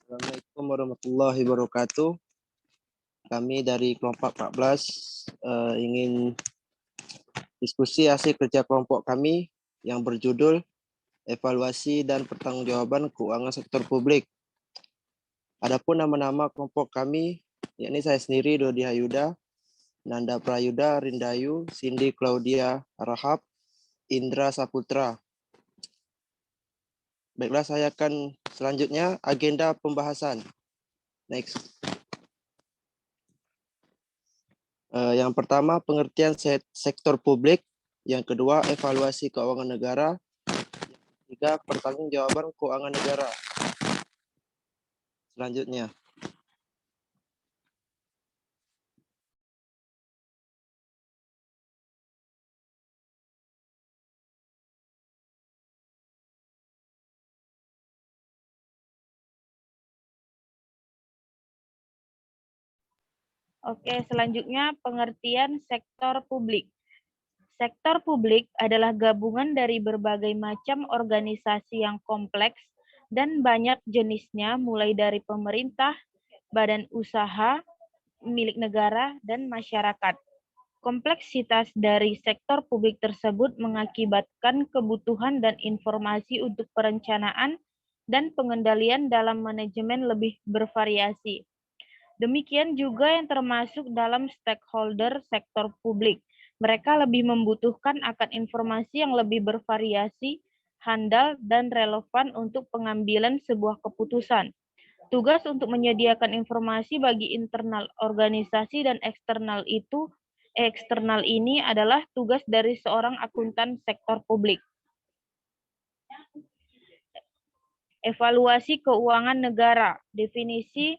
Assalamualaikum warahmatullahi wabarakatuh. Kami dari kelompok 14 ingin diskusi hasil kerja kelompok kami yang berjudul Evaluasi dan Pertanggungjawaban Keuangan Sektor Publik. Adapun nama-nama kelompok kami, yakni saya sendiri Dodi Hayuda, Nanda Prayuda Rindayu, Cindy Claudia Rahab, Indra Saputra. Baiklah, saya akan selanjutnya agenda pembahasan. Next. Yang pertama, pengertian sektor publik. Yang kedua, evaluasi keuangan negara. Yang ketiga, pertanggungjawaban keuangan negara. Selanjutnya. Oke, selanjutnya pengertian sektor publik. Sektor publik adalah gabungan dari berbagai macam organisasi yang kompleks dan banyak jenisnya, mulai dari pemerintah, badan usaha, milik negara, dan masyarakat. Kompleksitas dari sektor publik tersebut mengakibatkan kebutuhan dan informasi untuk perencanaan dan pengendalian dalam manajemen lebih bervariasi. Demikian juga yang termasuk dalam stakeholder sektor publik. Mereka lebih membutuhkan akan informasi yang lebih bervariasi, handal, dan relevan untuk pengambilan sebuah keputusan. Tugas untuk menyediakan informasi bagi internal organisasi dan eksternal ini adalah tugas dari seorang akuntan sektor publik. Evaluasi keuangan negara. Definisi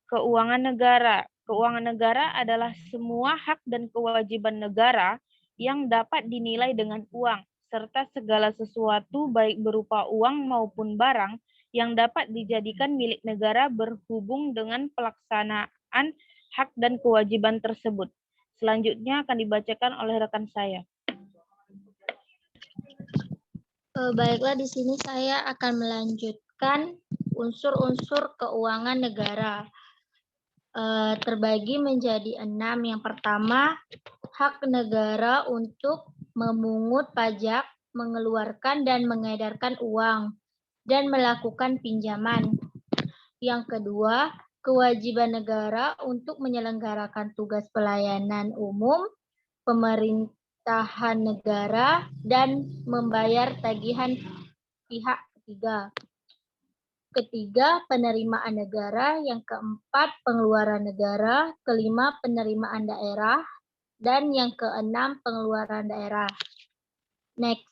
keuangan negara. Keuangan negara adalah semua hak dan kewajiban negara yang dapat dinilai dengan uang, serta segala sesuatu baik berupa uang maupun barang yang dapat dijadikan milik negara berhubung dengan pelaksanaan hak dan kewajiban tersebut. Selanjutnya akan dibacakan oleh rekan saya. Baiklah, di sini saya akan melanjutkan unsur-unsur keuangan negara. Terbagi menjadi 6. Yang pertama, hak negara untuk memungut pajak, mengeluarkan dan mengedarkan uang, dan melakukan pinjaman. Yang kedua, kewajiban negara untuk menyelenggarakan tugas pelayanan umum, pemerintahan negara, dan membayar tagihan pihak ketiga. Ketiga, penerimaan negara. Yang keempat, pengeluaran negara. Kelima, penerimaan daerah. Dan yang keenam, pengeluaran daerah. Next.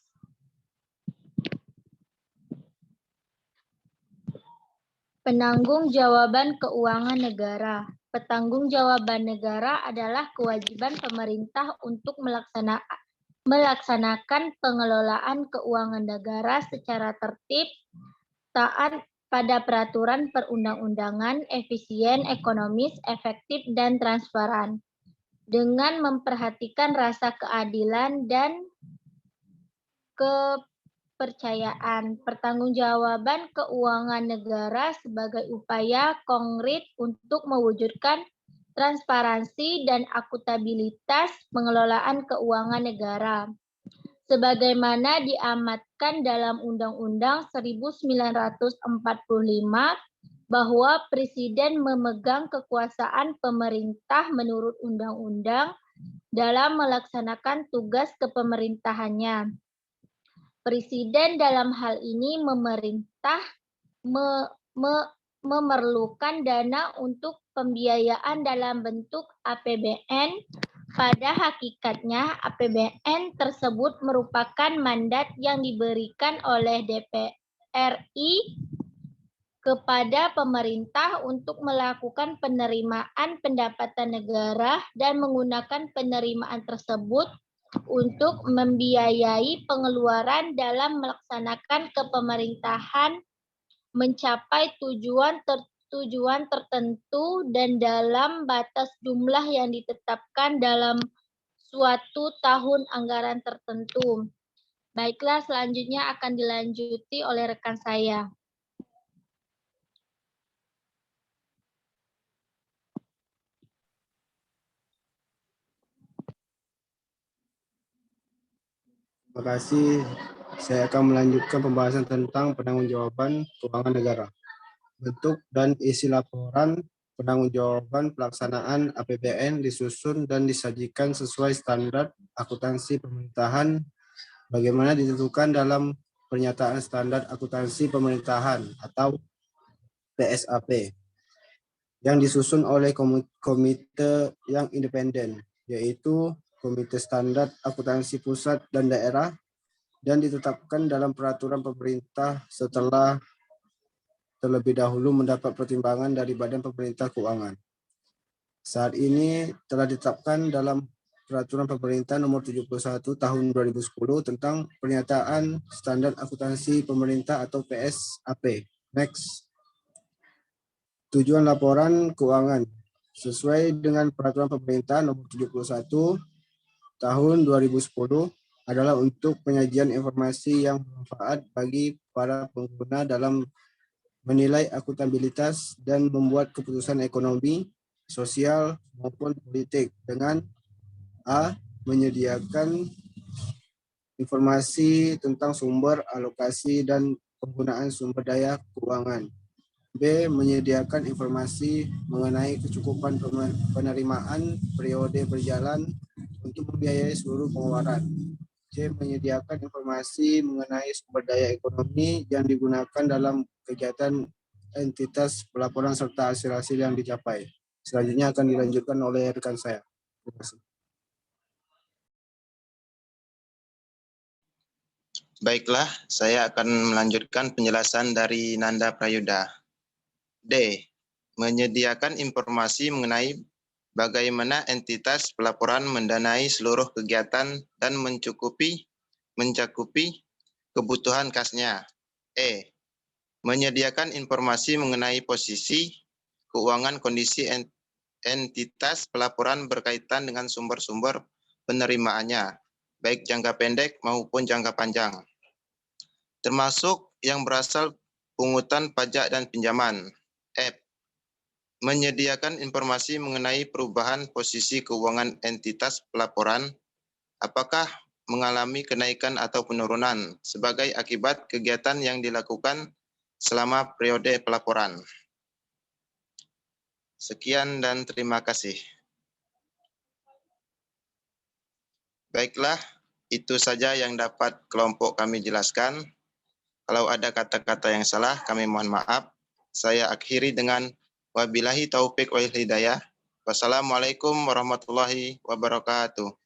Penanggung-jawaban keuangan negara. Pertanggungjawaban negara adalah kewajiban pemerintah untuk melaksanakan pengelolaan keuangan negara secara tertib, taat pada peraturan perundang-undangan, efisien, ekonomis, efektif, dan transparan, dengan memperhatikan rasa keadilan dan kepercayaan. Pertanggungjawaban keuangan negara sebagai upaya konkret untuk mewujudkan transparansi dan akuntabilitas pengelolaan keuangan negara, sebagaimana diamatkan dalam Undang-Undang 1945 bahwa Presiden memegang kekuasaan pemerintah menurut undang-undang dalam melaksanakan tugas kepemerintahannya. Presiden dalam hal ini memerlukan dana untuk pembiayaan dalam bentuk APBN. Pada hakikatnya, APBN tersebut merupakan mandat yang diberikan oleh DPR RI kepada pemerintah untuk melakukan penerimaan pendapatan negara dan menggunakan penerimaan tersebut untuk membiayai pengeluaran dalam melaksanakan kepemerintahan, mencapai tujuan tertentu dan dalam batas jumlah yang ditetapkan dalam suatu tahun anggaran tertentu. Baiklah, selanjutnya akan dilanjuti oleh rekan saya. Terima kasih. Saya akan melanjutkan pembahasan tentang penanggung-jawaban keuangan negara. Bentuk dan isi laporan penanggung-jawaban pelaksanaan APBN disusun dan disajikan sesuai standar akuntansi pemerintahan bagaimana ditentukan dalam Pernyataan Standar Akuntansi Pemerintahan atau PSAP yang disusun oleh komite yang independen, yaitu Komite Standar Akuntansi Pusat dan Daerah, dan ditetapkan dalam peraturan pemerintah setelah terlebih dahulu mendapat pertimbangan dari Badan Pemerintah Keuangan. Saat ini telah ditetapkan dalam Peraturan Pemerintah Nomor 71 Tahun 2010 tentang Pernyataan Standar Akuntansi Pemerintah atau PSAP. Next. Tujuan laporan keuangan sesuai dengan Peraturan Pemerintah Nomor 71 Tahun 2010 adalah untuk penyajian informasi yang bermanfaat bagi para pengguna dalam menilai akuntabilitas dan membuat keputusan ekonomi, sosial, maupun politik dengan A. Menyediakan informasi tentang sumber, alokasi, dan penggunaan sumber daya keuangan. B. Menyediakan informasi mengenai kecukupan penerimaan periode berjalan untuk membiayai seluruh pengeluaran. C. Menyediakan informasi mengenai sumber daya ekonomi yang digunakan dalam kegiatan entitas pelaporan serta hasil-hasil yang dicapai. Selanjutnya akan dilanjutkan oleh rekan saya. Terima kasih. Baiklah, saya akan melanjutkan penjelasan dari Nanda Prayuda. D. Menyediakan informasi mengenai bagaimana entitas pelaporan mendanai seluruh kegiatan dan mencakupi kebutuhan kasnya. E. Menyediakan informasi mengenai posisi keuangan kondisi entitas pelaporan berkaitan dengan sumber-sumber penerimaannya, baik jangka pendek maupun jangka panjang, termasuk yang berasal pungutan pajak dan pinjaman. F. Menyediakan informasi mengenai perubahan posisi keuangan entitas pelaporan, apakah mengalami kenaikan atau penurunan sebagai akibat kegiatan yang dilakukan selama periode pelaporan. Sekian dan terima kasih. Baiklah, itu saja yang dapat kelompok kami jelaskan. Kalau ada kata-kata yang salah, kami mohon maaf. Saya akhiri dengan wabillahi taufik wal hidayah. Wassalamualaikum warahmatullahi wabarakatuh.